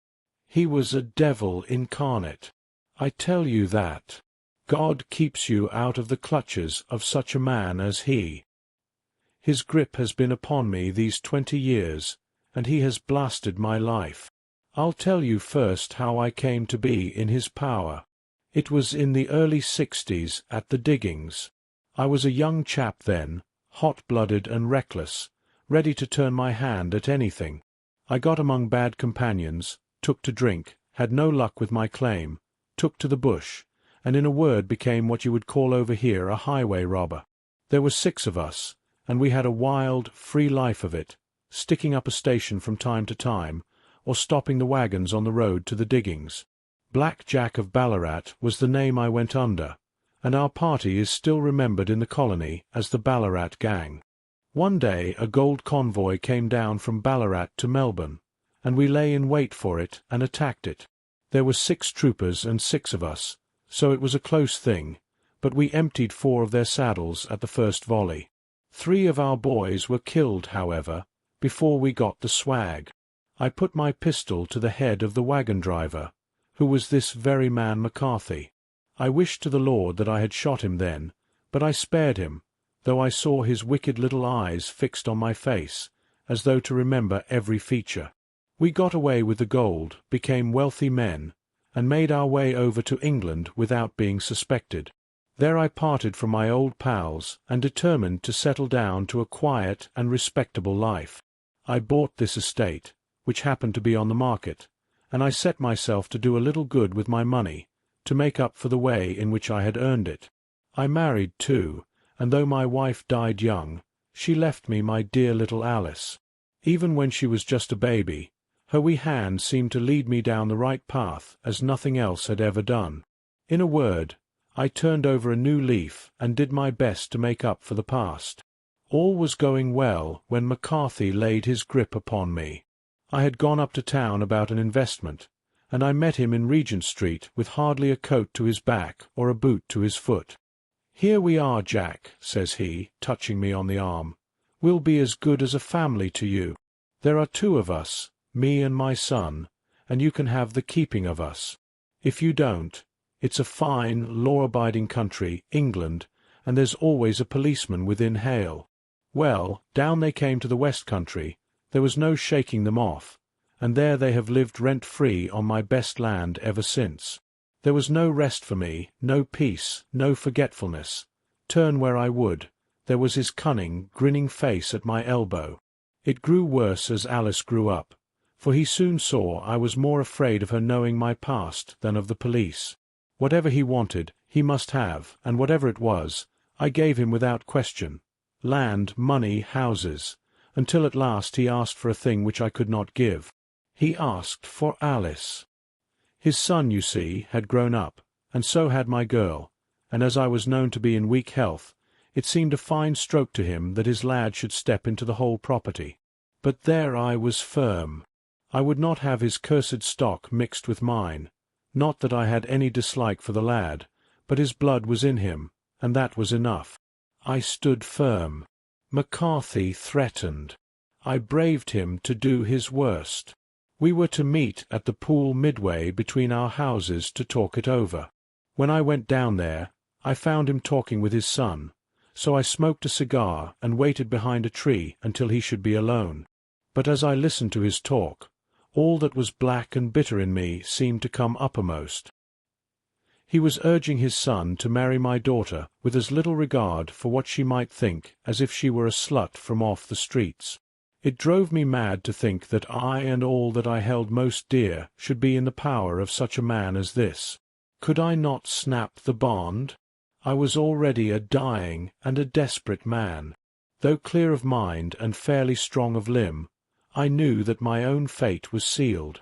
He was a devil incarnate. I tell you that. God keeps you out of the clutches of such a man as he. His grip has been upon me these 20 years, and he has blasted my life. I'll tell you first how I came to be in his power. It was in the early 60s at the diggings. I was a young chap then, hot-blooded and reckless, ready to turn my hand at anything. I got among bad companions, took to drink, had no luck with my claim, took to the bush, and in a word became what you would call over here a highway robber. There were 6 of us, and we had a wild, free life of it, sticking up a station from time to time, or stopping the wagons on the road to the diggings. Black Jack of Ballarat was the name I went under, and our party is still remembered in the colony as the Ballarat Gang. One day a gold convoy came down from Ballarat to Melbourne, and we lay in wait for it and attacked it. There were 6 troopers and 6 of us, so it was a close thing, but we emptied 4 of their saddles at the first volley. 3 of our boys were killed, however, before we got the swag. I put my pistol to the head of the wagon-driver, who was this very man McCarthy. I wished to the Lord that I had shot him then, but I spared him, though I saw his wicked little eyes fixed on my face, as though to remember every feature. We got away with the gold, became wealthy men, and made our way over to England without being suspected. There I parted from my old pals and determined to settle down to a quiet and respectable life. I bought this estate, which happened to be on the market, and I set myself to do a little good with my money, to make up for the way in which I had earned it. I married too, and though my wife died young, she left me my dear little Alice. Even when she was just a baby, her wee hand seemed to lead me down the right path as nothing else had ever done. In a word, I turned over a new leaf and did my best to make up for the past. All was going well when McCarthy laid his grip upon me. I had gone up to town about an investment, and I met him in Regent Street with hardly a coat to his back or a boot to his foot. "Here we are, Jack," says he, touching me on the arm. "We'll be as good as a family to you. There are 2 of us, me and my son, and you can have the keeping of us. If you don't, it's a fine, law-abiding country, England, and there's always a policeman within hail." Well, down they came to the West Country. There was no shaking them off, and there they have lived rent-free on my best land ever since. There was no rest for me, no peace, no forgetfulness. Turn where I would, there was his cunning, grinning face at my elbow. It grew worse as Alice grew up, for he soon saw I was more afraid of her knowing my past than of the police. Whatever he wanted, he must have, and whatever it was, I gave him without question. Land, money, houses, until at last he asked for a thing which I could not give. He asked for Alice. His son, you see, had grown up, and so had my girl, and as I was known to be in weak health, It seemed a fine stroke to him that his lad should step into the whole property. But there I was firm. I would not have his cursed stock mixed with mine. Not that I had any dislike for the lad, but his blood was in him, and that was enough. I stood firm. McCarthy threatened. I braved him to do his worst. We were to meet at the pool midway between our houses to talk it over. When I went down there, I found him talking with his son, so I smoked a cigar and waited behind a tree until he should be alone. But as I listened to his talk, all that was black and bitter in me seemed to come uppermost. He was urging his son to marry my daughter with as little regard for what she might think as if she were a slut from off the streets. It drove me mad to think that I and all that I held most dear should be in the power of such a man as this. Could I not snap the bond? I was already a dying and a desperate man. Though clear of mind and fairly strong of limb, I knew that my own fate was sealed.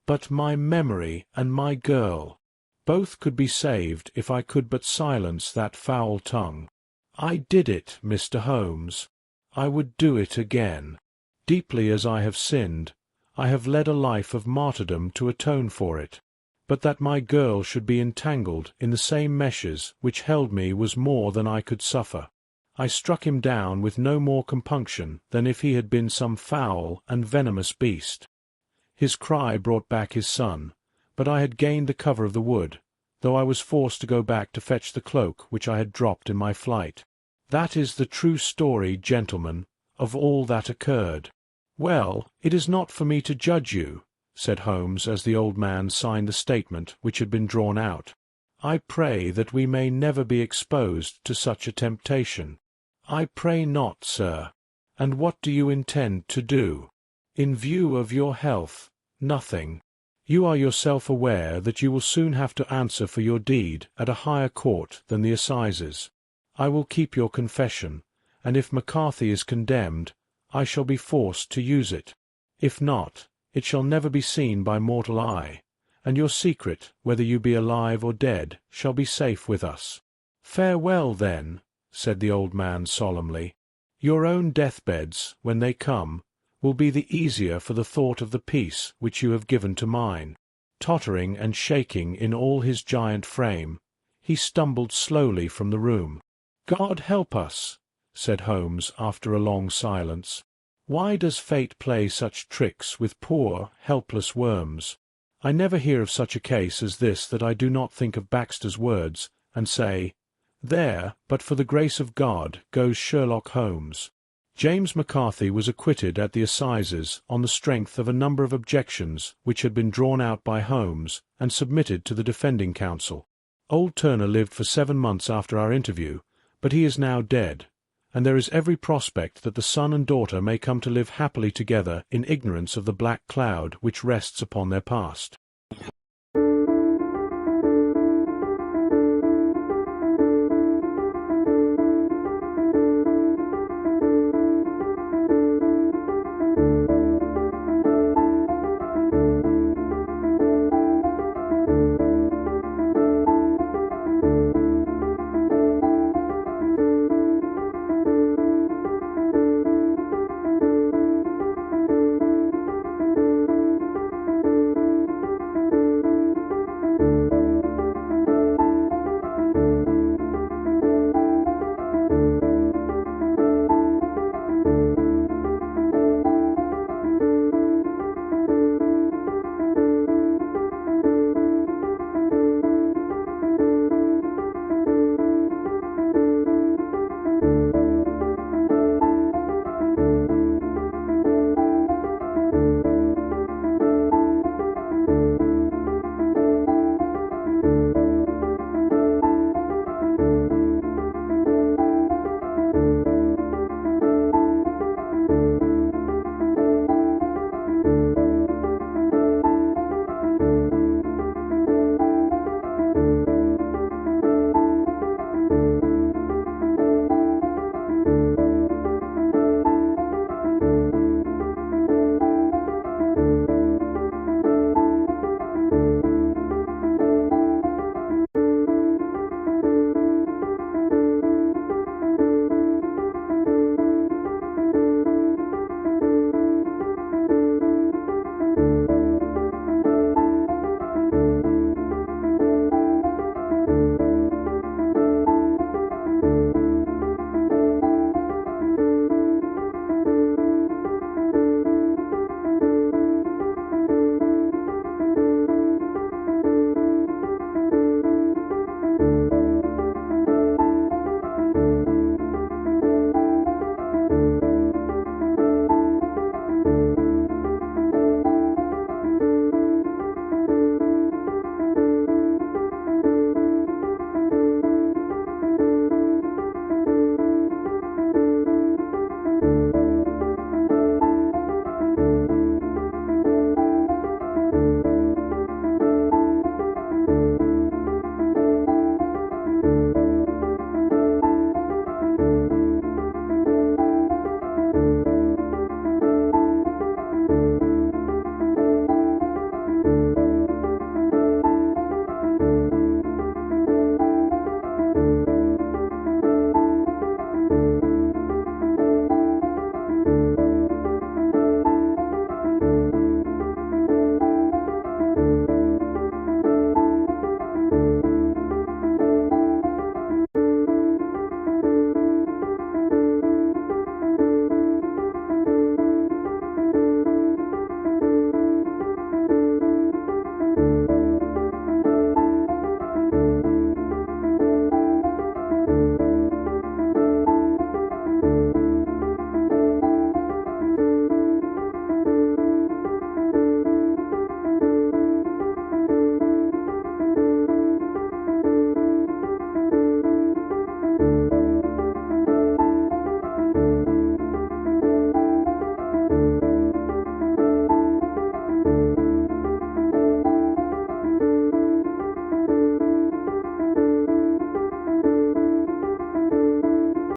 But my memory and my girl, both could be saved if I could but silence that foul tongue. I did it, Mr. Holmes. I would do it again. Deeply as I have sinned, I have led a life of martyrdom to atone for it. But that my girl should be entangled in the same meshes which held me was more than I could suffer. I struck him down with no more compunction than if he had been some foul and venomous beast. His cry brought back his son, but I had gained the cover of the wood, though I was forced to go back to fetch the cloak which I had dropped in my flight. That is the true story, gentlemen, of all that occurred. Well, it is not for me to judge you, said Holmes as the old man signed the statement which had been drawn out. I pray that we may never be exposed to such a temptation. I pray not, sir. And what do you intend to do? In view of your health, nothing. You are yourself aware that you will soon have to answer for your deed at a higher court than the assizes. I will keep your confession, and if McCarthy is condemned, I shall be forced to use it. If not, it shall never be seen by mortal eye, and your secret, whether you be alive or dead, shall be safe with us. Farewell, then, said the old man solemnly. Your own deathbeds, when they come, will be the easier for the thought of the peace which you have given to mine. Tottering and shaking in all his giant frame, he stumbled slowly from the room. God help us, said Holmes after a long silence. Why does fate play such tricks with poor, helpless worms? I never hear of such a case as this that I do not think of Baxter's words, and say, there, but for the grace of God, goes Sherlock Holmes. James McCarthy was acquitted at the assizes on the strength of a number of objections which had been drawn out by Holmes and submitted to the defending counsel. Old Turner lived for 7 months after our interview, but he is now dead, and there is every prospect that the son and daughter may come to live happily together in ignorance of the black cloud which rests upon their past.